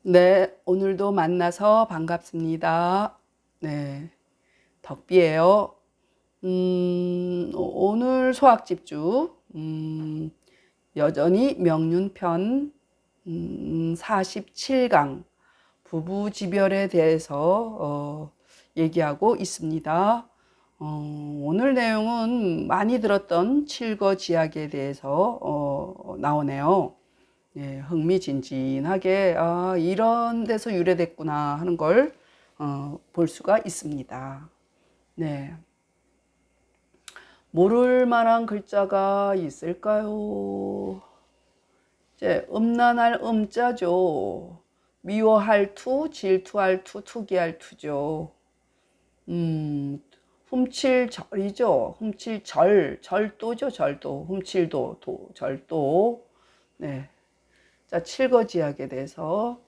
네, 오늘도 만나서 반갑습니다. 네, 덕비예요. 오늘 소학집주, 여전히 명륜편 47강 부부지별에 대해서 얘기하고 있습니다. 오늘 내용은 많이 들었던 칠거지약에 대해서 나오네요. 네, 흥미진진하게 이런 데서 유래됐구나 하는 걸 볼 수가 있습니다. 네, 모를 만한 글자가 있을까요? 이제 음란할 음자죠. 미워할 투, 질투할 투, 투기할 투죠. 훔칠절이죠. 훔칠절, 절도죠. 절도, 훔칠도, 절도. 네. 자, 칠거지약에 대해서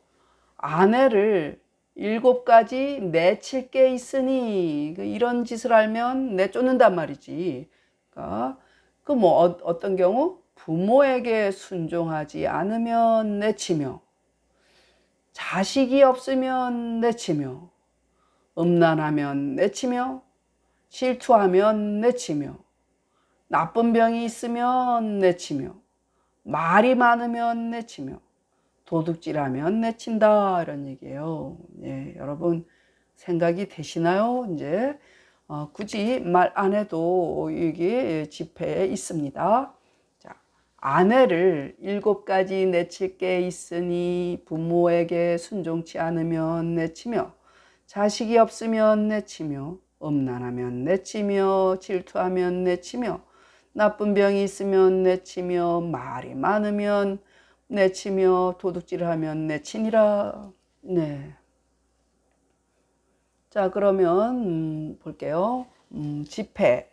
아내를 7가지 내칠 게 있으니 이런 짓을 알면 내쫓는단 말이지. 그러니까 그 뭐 어떤 경우 부모에게 순종하지 않으면 내치며 자식이 없으면 내치며 음란하면 내치며 질투하면 내치며 나쁜 병이 있으면 내치며 말이 많으면 내치며 도둑질하면 내친다 이런 얘기예요. 예, 여러분 생각이 되시나요? 이제 굳이 말 안 해도 이게 지폐에 있습니다. 자, 아내를 7가지 내칠 게 있으니 부모에게 순종치 않으면 내치며 자식이 없으면 내치며 음란하면 내치며 질투하면 내치며 나쁜 병이 있으면 내치며 말이 많으면 내치며 도둑질을 하면 내치니라. 네. 자, 그러면 볼게요. 지폐.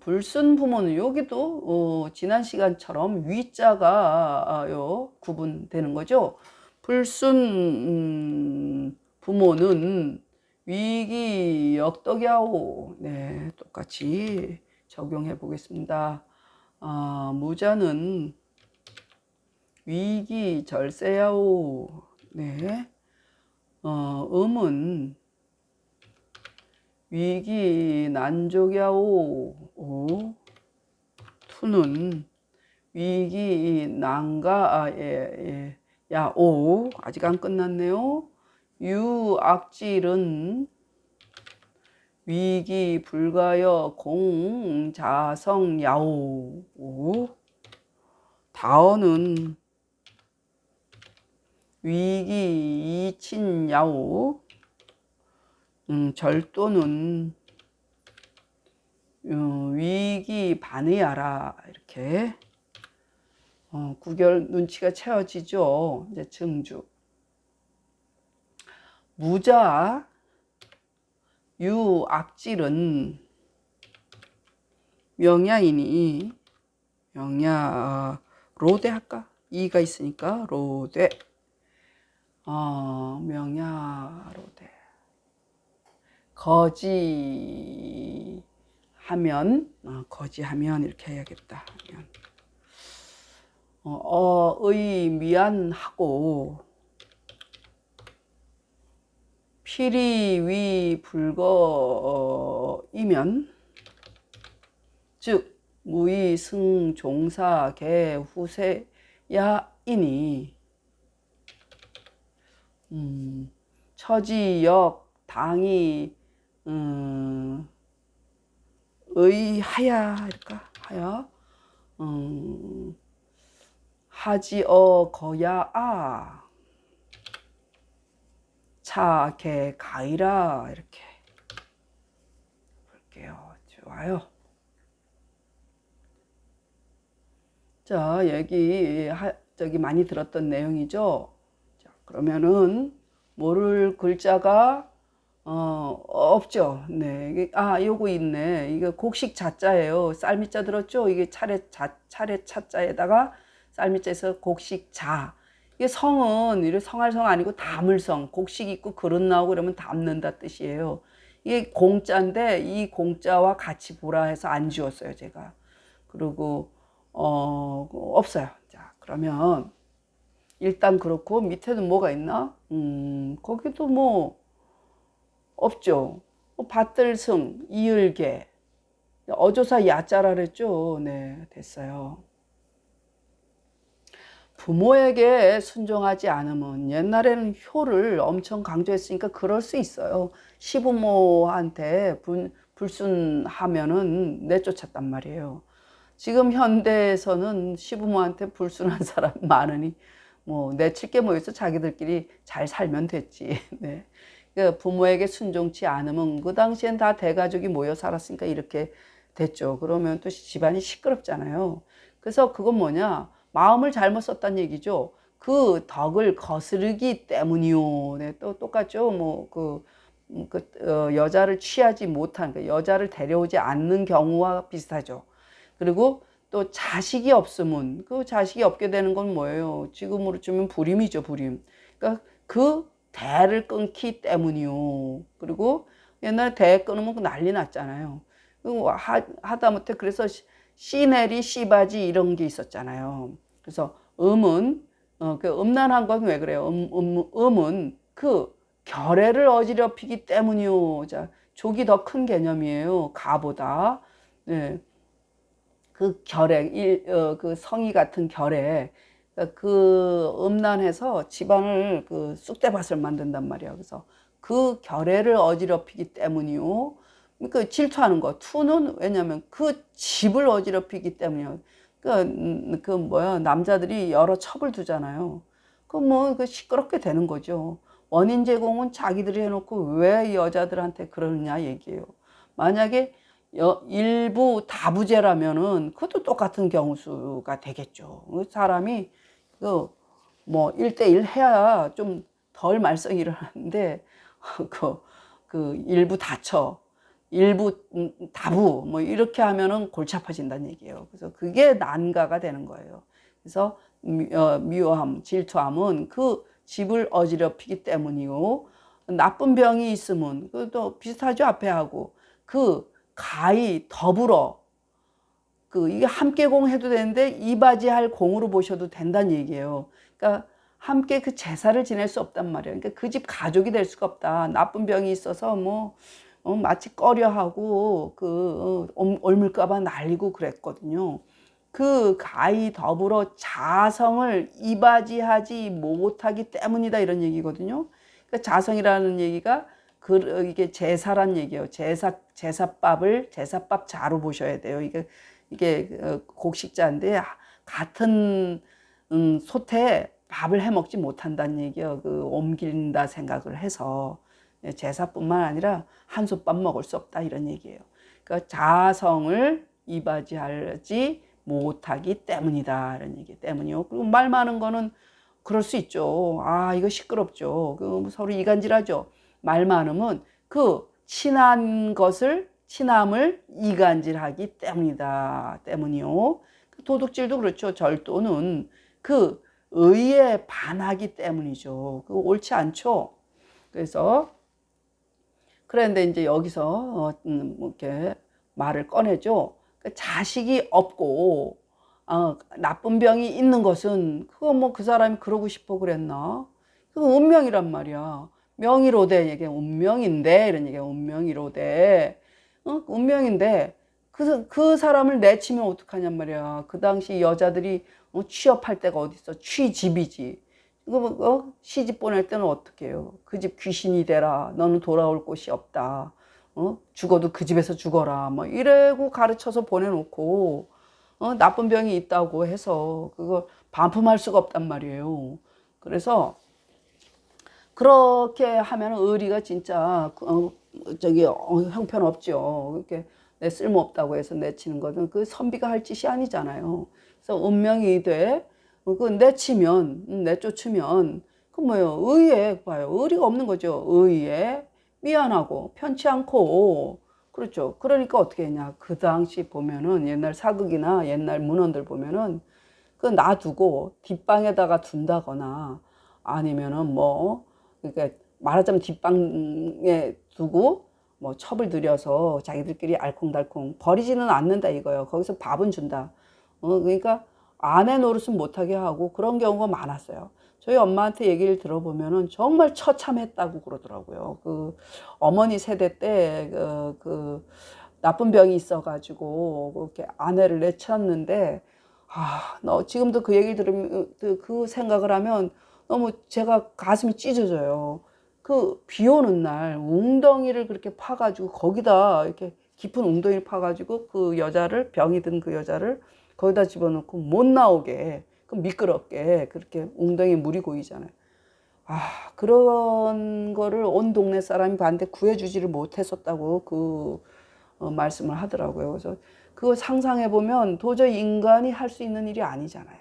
불순 부모는 여기도 지난 시간처럼 위자가 구분되는 거죠. 불순 부모는 위기 역덕야오. 네, 똑같이 적용해 보겠습니다. 무자는 위기 절세야오. 네. 음은 위기 난족야오. 오. 투는 위기 난가 야오. 아직 안 끝났네요. 유악질은 위기 불가여 공자성 야오. 오. 다어는 위기 이친야오. 절도는 위기 반의하라. 이렇게 구결 눈치가 채워지죠. 이제 증주. 무자 유악질은 명야이니 명야 로대 할까? 이가 있으니까 로대. 명야로대. 거지하면 이렇게 해야겠다. 의 미안하고 필이 불거이면 즉 무의 승 종사 개 후세야이니 처지역 당이 의하야 할까? 하야 하지어 거야아 차개 가이라 이렇게 볼게요. 좋아요. 자, 저기 많이 들었던 내용이죠. 자, 그러면은 모를 글자가 없죠. 네. 요거 있네. 이거 곡식 자자예요. 쌀미자 들었죠? 이게 차례 차자에다가 쌀미자에서 곡식 자. 이게 성은 이래 성할성 아니고 담을성. 곡식 있고 그릇 나오고 그러면 담는다 뜻이에요. 이게 공자인데 이 공자와 같이 보라 해서 안 지웠어요, 제가. 그리고 없어요. 자, 그러면 일단 그렇고 밑에는 뭐가 있나? 거기도 뭐 없죠. 밭들승, 이을개, 어조사 야자라 그랬죠. 네, 됐어요. 부모에게 순종하지 않으면 옛날에는 효를 엄청 강조했으니까 그럴 수 있어요. 시부모한테 불순하면은 내쫓았단 말이에요. 지금 현대에서는 시부모한테 불순한 사람 많으니 뭐 내칠 게 뭐 있어 자기들끼리 잘 살면 됐지. 네. 그 부모에게 순종치 않으면 그 당시엔 다 대가족이 모여 살았으니까 이렇게 됐죠. 그러면 또 집안이 시끄럽잖아요. 그래서 그건 뭐냐? 마음을 잘못 썼다는 얘기죠. 그 덕을 거스르기 때문이요. 네, 또 똑같죠. 여자를 취하지 못한, 여자를 데려오지 않는 경우와 비슷하죠. 그리고 또 자식이 없으면, 그 자식이 없게 되는 건 뭐예요? 지금으로 치면 불임이죠, 불임. 그러니까 그 대를 끊기 때문이요. 그리고 옛날에 대 끊으면 난리 났잖아요. 하다못해 그래서 시내리, 씨바지 이런 게 있었잖아요. 그래서 그 음란한 건 왜 그래요? 음은 그 결애를 어지럽히기 때문이요. 자, 족이 더 큰 개념이에요. 가보다. 네. 그 결애, 그 성이 같은 결애, 그 음란해서 집안을 그 쑥대밭을 만든단 말이야. 그래서 그 결애를 어지럽히기 때문이요. 그 질투하는 거. 투는 왜냐면 그 집을 어지럽히기 때문이요. 그 뭐야, 남자들이 여러 첩을 두잖아요. 그 시끄럽게 되는 거죠. 원인 제공은 자기들이 해놓고 왜 여자들한테 그러느냐 얘기예요. 만약에 일부 다부제라면은 그것도 똑같은 경우 수가 되겠죠. 사람이 뭐 1대1 해야 좀 덜 말썽이 일어나는데 일부 다처, 일부 다부 뭐 이렇게 하면은 골치 아파진다는 얘기예요. 그래서 그게 난가가 되는 거예요. 그래서 미워함, 질투함은 그 집을 어지럽히기 때문이요. 나쁜 병이 있으면 그것도 비슷하죠. 앞에 하고 가히 더불어 이게 함께 공해도 되는데 이바지할 공으로 보셔도 된다는 얘기예요. 그러니까 함께 그 제사를 지낼 수 없단 말이에요. 그러니까 그 집 가족이 될 수가 없다. 나쁜 병이 있어서 마치 꺼려하고 옮을까봐 날리고 그랬거든요. 그 가히 더불어 자성을 이바지하지 못하기 때문이다 이런 얘기거든요. 그러니까 자성이라는 얘기가 이게 제사란 얘기예요. 제사밥 자로 보셔야 돼요. 이게 곡식자인데 같은 솥에 밥을 해 먹지 못한다는 얘기예요. 옮긴다 생각을 해서 제사뿐만 아니라 한 솥밥 먹을 수 없다 이런 얘기예요. 그러니까 자성을 이바지하지 못하기 때문이다 이런 얘기 때문이요. 그리고 말 많은 거는 그럴 수 있죠. 아 이거 시끄럽죠. 서로 이간질하죠. 말 많으면 친함을 이간질하기 때문이요. 도둑질도 그렇죠. 절도는 의에 반하기 때문이죠. 옳지 않죠. 그래서 그런데 이제 여기서 이렇게 말을 꺼내죠. 자식이 없고 나쁜 병이 있는 것은 그 사람이 그러고 싶어 그랬나? 그거 운명이란 말이야. 명의로돼 이게 운명인데 이런 얘기야. 운명이로돼. 운명인데 그 사람을 내치면 어떡하냔 말이야. 그 당시 여자들이 취업할 데가 어디 있어? 취집이지. 시집 보낼 때는 어떻게 해요? 그 집 귀신이 되라. 너는 돌아올 곳이 없다. 죽어도 그 집에서 죽어라. 뭐 이래고 가르쳐서 보내놓고 나쁜 병이 있다고 해서 그거 반품할 수가 없단 말이에요. 그래서 그렇게 하면 의리가 진짜 형편없죠. 이렇게 내 쓸모없다고 해서 내치는 것은 그 선비가 할 짓이 아니잖아요. 그래서 운명이 내쫓으면 뭐예요? 의에 봐요. 의리가 없는 거죠. 의에 미안하고 편치 않고 그렇죠. 그러니까 어떻게 했냐? 그 당시 보면은 옛날 사극이나 옛날 문헌들 보면은 놔두고 뒷방에다가 둔다거나 아니면은 그러니까 말하자면 뒷방에 두고 첩을 들여서 자기들끼리 알콩달콩 버리지는 않는다 이거예요. 거기서 밥은 준다. 그러니까 아내 노릇은 못하게 하고 그런 경우가 많았어요. 저희 엄마한테 얘기를 들어보면은 정말 처참했다고 그러더라고요. 그 어머니 세대 때 나쁜 병이 있어가지고 그렇게 아내를 내쳤는데, 너 지금도 그 얘기를 들으면 그 생각을 하면 너무 제가 가슴이 찢어져요. 그 비 오는 날 웅덩이를 그렇게 파가지고 거기다 이렇게 깊은 웅덩이를 파가지고 그 여자를, 병이 든 그 여자를 거기다 집어넣고 못 나오게, 그 미끄럽게 그렇게 웅덩이에 물이 고이잖아요. 그런 거를 온 동네 사람이 반대 구해주지를 못했었다고 말씀을 하더라고요. 그래서 그거 상상해 보면 도저히 인간이 할 수 있는 일이 아니잖아요.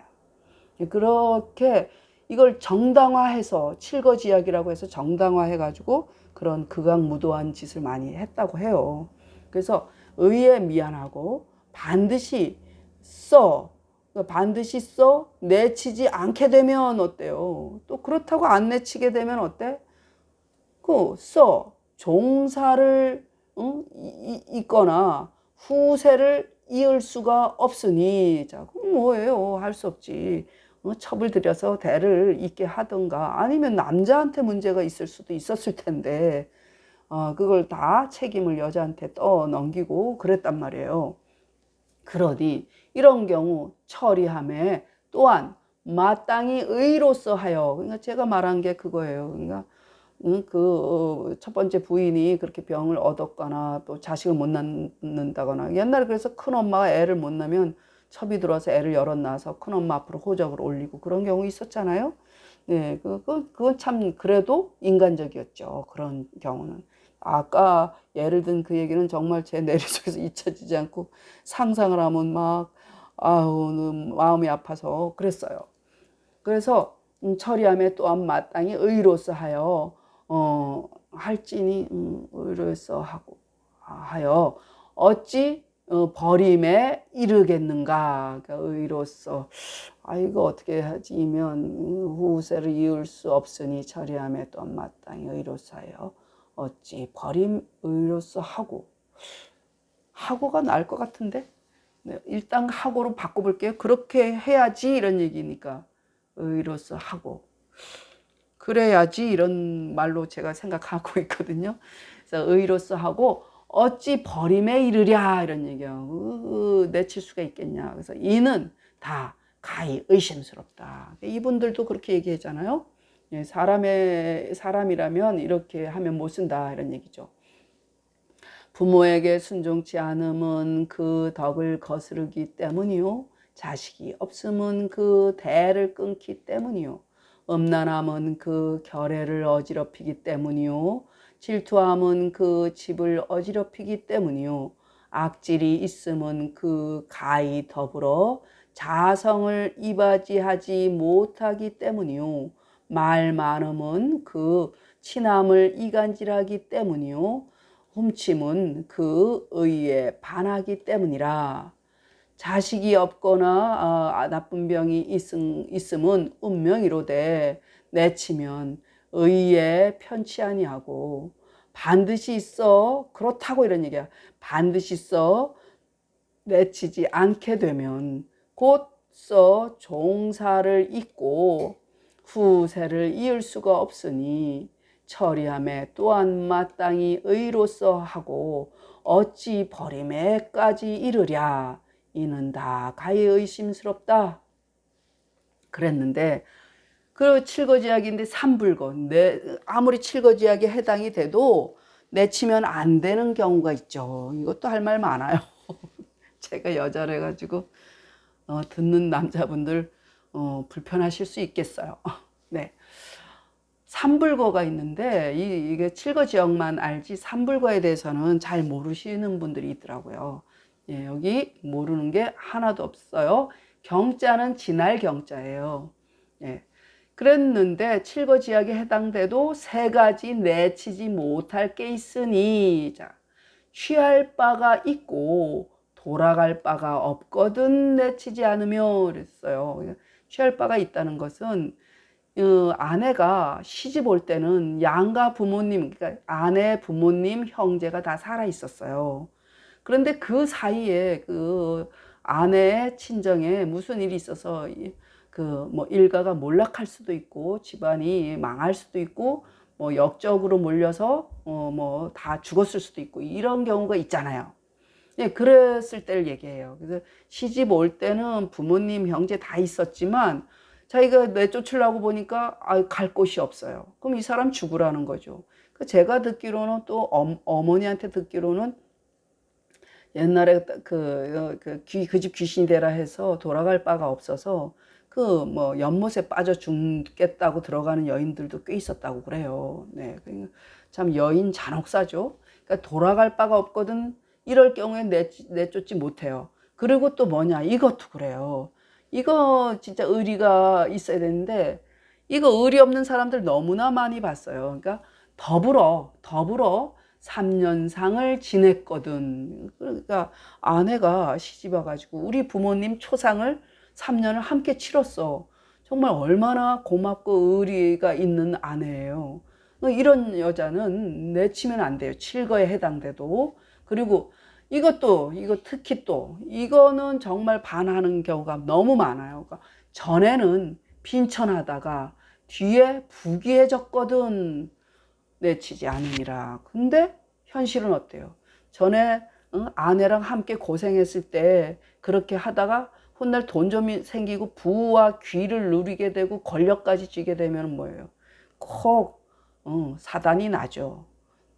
그렇게 이걸 정당화해서, 칠거지약이라고 해서 정당화해가지고 그런 극악무도한 짓을 많이 했다고 해요. 그래서 의에 미안하고 반드시 반드시 내치지 않게 되면 어때요? 또 그렇다고 안 내치게 되면 어때? 종사를 잇거나 후세를 이을 수가 없으니, 자, 그럼 뭐예요? 할 수 없지. 첩을 들여서 대를 잇게 하든가, 아니면 남자한테 문제가 있을 수도 있었을 텐데, 그걸 다 책임을 여자한테 떠넘기고 그랬단 말이에요. 그러니 이런 경우 처리함에 또한 마땅히 의로서 하여, 그러니까 제가 말한 게 그거예요. 그러니까 첫 번째 부인이 그렇게 병을 얻었거나 또 자식을 못 낳는다거나, 옛날에 그래서 큰엄마가 애를 못 낳으면 첩이 들어와서 애를 여럿 낳아서 큰엄마 앞으로 호적을 올리고 그런 경우 있었잖아요. 네, 그건 참 그래도 인간적이었죠. 그런 경우는. 아까 예를 든 그 얘기는 정말 제 뇌리 속에서 잊혀지지 않고 상상을 하면 막 마음이 아파서 그랬어요. 그래서 처리함에 또한 마땅히 의로서 하여 할지니 의로서 하여 어찌 버림에 이르겠는가. 그러니까 의로서, 이거 어떻게 하지면 후세를 이을 수 없으니 처리함에 또한 마땅히 의로서 하여 어찌 의로서 하고가 나을 것 같은데, 네, 일단 하고로 바꿔볼게요. 그렇게 해야지 이런 얘기니까 의로서 하고, 그래야지 이런 말로 제가 생각하고 있거든요. 그래서 의로서 하고 어찌 버림에 이르랴 이런 얘기예요. 내칠 수가 있겠냐. 그래서 이는 다 가히 의심스럽다. 이분들도 그렇게 얘기하잖아요. 사람이라면 이렇게 하면 못 쓴다 이런 얘기죠. 부모에게 순종치 않음은 그 덕을 거스르기 때문이요. 자식이 없음은 그 대를 끊기 때문이요. 음란함은 그 결례를 어지럽히기 때문이요. 질투함은 그 집을 어지럽히기 때문이요. 악질이 있음은 그 가히 더불어 자성을 이바지하지 못하기 때문이요. 말 많음은 그 친함을 이간질하기 때문이요. 훔침은 그 의에 반하기 때문이라. 자식이 없거나 나쁜 병이 있음은 운명이로되 내치면 의에 편치 아니하고 반드시 있어 그렇다고 이런 얘기야. 반드시 있어 내치지 않게 되면 곧서 종사를 잇고 후세를 이을 수가 없으니 처리함에 또한 마땅히 의로서 하고 어찌 버림에까지 이르랴. 이는 다 가히 의심스럽다. 그랬는데 그 칠거지약인데 삼불거, 아무리 칠거지약에 해당이 돼도 내치면 안 되는 경우가 있죠. 이것도 할 말 많아요. 제가 여자래 가지고 듣는 남자분들 불편하실 수 있겠어요. 네. 삼불거가 있는데 이게 칠거지역만 알지 삼불거에 대해서는 잘 모르시는 분들이 있더라고요. 예, 여기 모르는 게 하나도 없어요. 경자는 지날 경자예요. 예. 그랬는데 칠거지약에 해당돼도 세 가지 내치지 못할 게 있으니, 자, 취할 바가 있고 돌아갈 바가 없거든 내치지 않으며 그랬어요. 취할 바가 있다는 것은 아내가 시집 올 때는 양가 부모님, 그러니까 아내 부모님 형제가 다 살아 있었어요. 그런데 그 사이에 아내의 친정에 무슨 일이 있어서 그 뭐 일가가 몰락할 수도 있고 집안이 망할 수도 있고 뭐 역적으로 몰려서 뭐 다 죽었을 수도 있고 이런 경우가 있잖아요. 예, 그랬을 때를 얘기해요. 그래서 시집 올 때는 부모님, 형제 다 있었지만 자기가 내쫓으려고 보니까 갈 곳이 없어요. 그럼 이 사람 죽으라는 거죠. 제가 듣기로는 또 어머니한테 듣기로는 옛날에 그 집 귀신이 되라 해서 돌아갈 바가 없어서 그 뭐 연못에 빠져 죽겠다고 들어가는 여인들도 꽤 있었다고 그래요. 네, 참 여인 잔혹사죠. 그러니까 돌아갈 바가 없거든. 이럴 경우에 내쫓지 못해요. 그리고 또 뭐냐, 이것도 그래요. 이거 진짜 의리가 있어야 되는데 이거 의리 없는 사람들 너무나 많이 봤어요. 그러니까 더불어 3년상을 지냈거든. 그러니까 아내가 시집 와가지고 우리 부모님 초상을 3년을 함께 치렀어. 정말 얼마나 고맙고 의리가 있는 아내예요. 이런 여자는 내치면 안 돼요. 칠거에 해당돼도. 그리고 이거 특히 또 이거는 정말 반하는 경우가 너무 많아요. 그러니까 전에는 빈천하다가 뒤에 부귀해졌거든. 내치지 않으니라. 근데 현실은 어때요? 전에 아내랑 함께 고생했을 때 그렇게 하다가 훗날 돈 좀 생기고 부와 귀를 누리게 되고 권력까지 쥐게 되면 뭐예요? 꼭 사단이 나죠.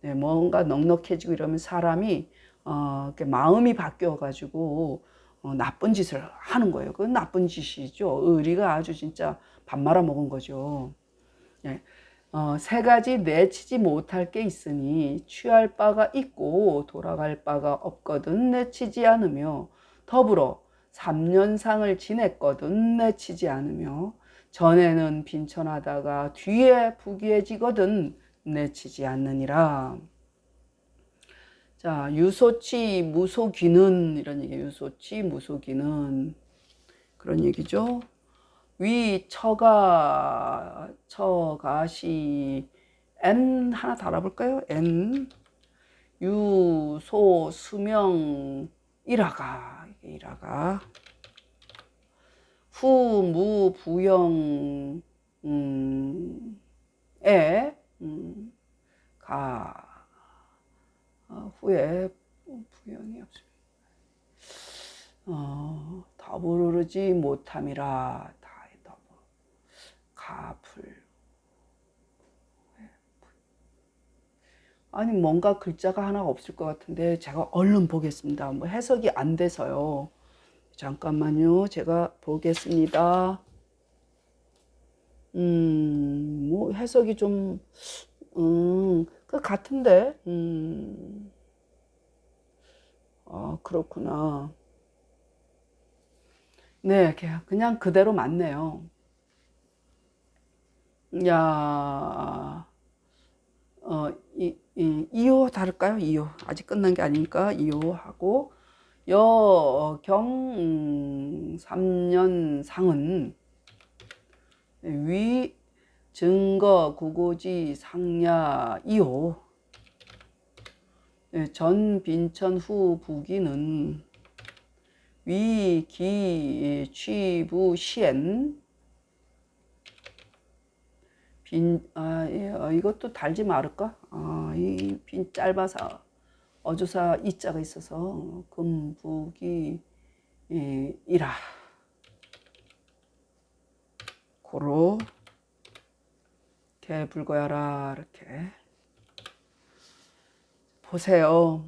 네, 뭔가 넉넉해지고 이러면 사람이 마음이 바뀌어가지고 나쁜 짓을 하는 거예요. 그건 나쁜 짓이죠. 의리가 아주 진짜 밥 말아먹은 거죠. 네. 세 가지 내치지 못할 게 있으니 취할 바가 있고 돌아갈 바가 없거든 내치지 않으며 더불어 3년상을 지냈거든 내치지 않으며 전에는 빈천하다가 뒤에 부귀해지거든 내치지 않느니라. 자, 유소치 무소귀는 이런 얘기. 유소치 무소귀는 그런 얘기죠. 위 처가시 N 하나 달아볼까요? N 유소 수명 일화가 후무 부영 에 가 후에 부영이 없습니다. 더부르지 못함이라. 가불. 아니 뭔가 글자가 하나 없을 것 같은데 제가 얼른 보겠습니다. 뭐 해석이 안 돼서요. 잠깐만요. 제가 보겠습니다. 뭐 해석이 좀 그 같은데. 그렇구나. 네, 그냥 그대로 맞네요. 야, 2호 다를까요? 2호. 아직 끝난 게 아니니까 2호 하고, 여경 3년 상은 위 증거 구고지 상야 2호. 전 빈천 후 부기는 위 기 취부 시엔 이것도 달지 말을까? 이 빈 짧아서 어조사 이자가 있어서 금북이 이라 고로 개 불거야라. 이렇게 보세요.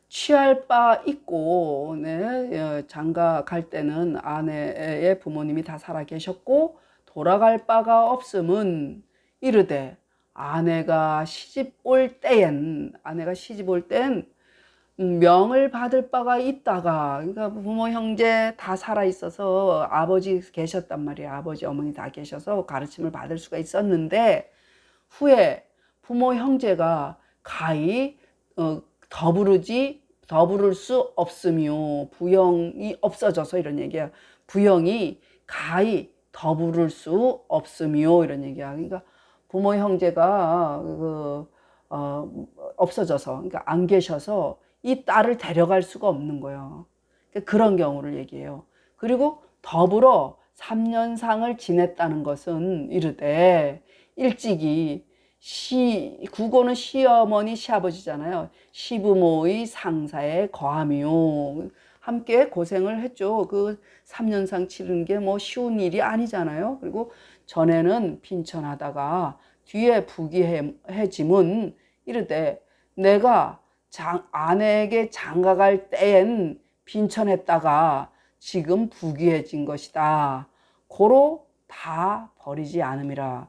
취할 바 있고, 네, 장가 갈 때는 아내의 부모님이 다 살아 계셨고 돌아갈 바가 없음은 이르되 아내가 시집 올 땐 명을 받을 바가 있다가, 그러니까 부모 형제 다 살아 있어서 아버지 계셨단 말이에요. 아버지 어머니 다 계셔서 가르침을 받을 수가 있었는데 후에 부모 형제가 가히 더부를 수 없으며 부영이 없어져서 이런 얘기야. 부영이 가히 더부를 수 없으며 이런 얘기야. 그러니까 부모 형제가 없어져서, 그러니까 안 계셔서 이 딸을 데려갈 수가 없는 거예요. 그런 경우를 얘기해요. 그리고 더불어 3년상을 지냈다는 것은 이르되 일찍이 국어는 시어머니 시아버지잖아요. 시부모의 상사에 거하며 함께 고생을 했죠. 그 3년상 치르는 게 뭐 쉬운 일이 아니잖아요. 그리고 전에는 빈천하다가 뒤에 부귀해짐은 이르되 내가 아내에게 장가갈 때엔 빈천했다가 지금 부귀해진 것이다. 고로 다 버리지 않음이라.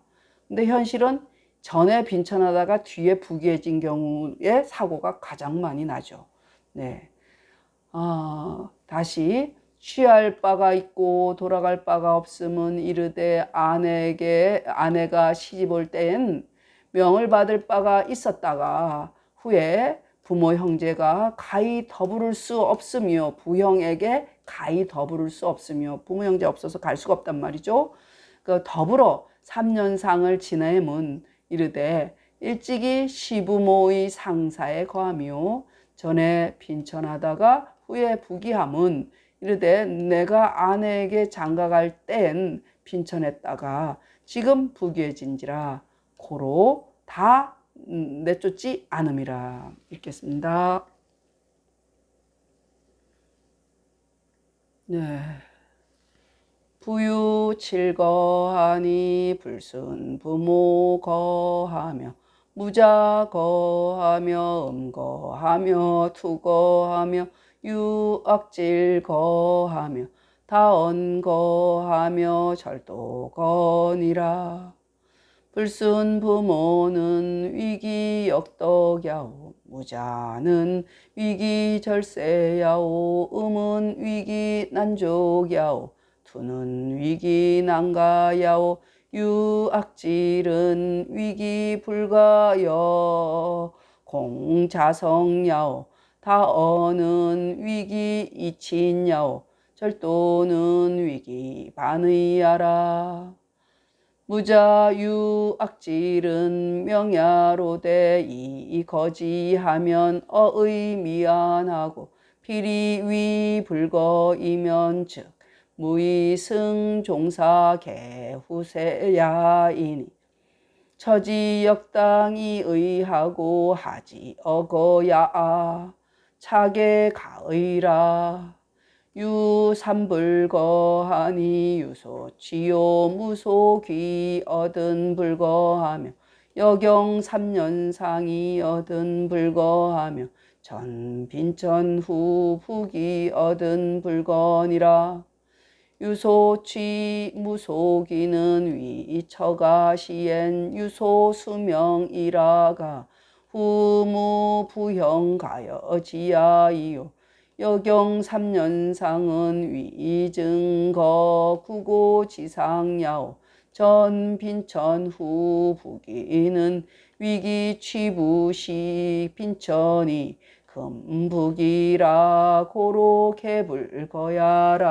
근데 현실은 전에 빈천하다가 뒤에 부귀해진 경우에 사고가 가장 많이 나죠. 네. 다시 취할 바가 있고 돌아갈 바가 없음은 이르되 아내가 시집 올 때엔 명을 받을 바가 있었다가 후에 부모 형제가 가히 더부를 수 없으며 부형에게 가히 더부를 수 없으며 부모 형제 없어서 갈 수가 없단 말이죠. 그 더불어 3년상을 지내면 이르되 일찍이 시부모의 상사에 거하며 전에 빈천하다가 후에 부귀함은 이르되 내가 아내에게 장가갈 땐 빈천했다가 지금 부귀해진지라 고로 다 내쫓지 않음이라. 읽겠습니다. 네. 부유 칠거하니 불순 부모 거하며 무자 거하며 거하며 투거하며 유악질 거하며 다언 거하며 절도거니라. 불순 부모는 위기 역덕야오 무자는 위기 절세야오 음은 위기 난족야오 투는 위기 난가야오 유악질은 위기 불가여 공자성야오 다언은 위기 이친야오 절도는 위기 반의야라. 무자유 악질은 명야로되 이 거지하면 어의 미안하고 필이 위불거이면 즉 무의승 종사 개후세야이니 처지 역당이 의하고 하지 어거야 차게 가의라. 유삼불거하니 유소취요 무소귀 얻은 불거하며 여경 3년상이 얻은 불거하며 전빈천 후 부귀 얻은 불거니라. 유소취 무소귀는 위처가 시엔 유소수명이라가 후무 부형가여 지야이요 여경 3년상은 위증거 구고지상야오 전빈천 후 부귀는 위기 취부시 빈천이 금부기라 고로 개불거야라.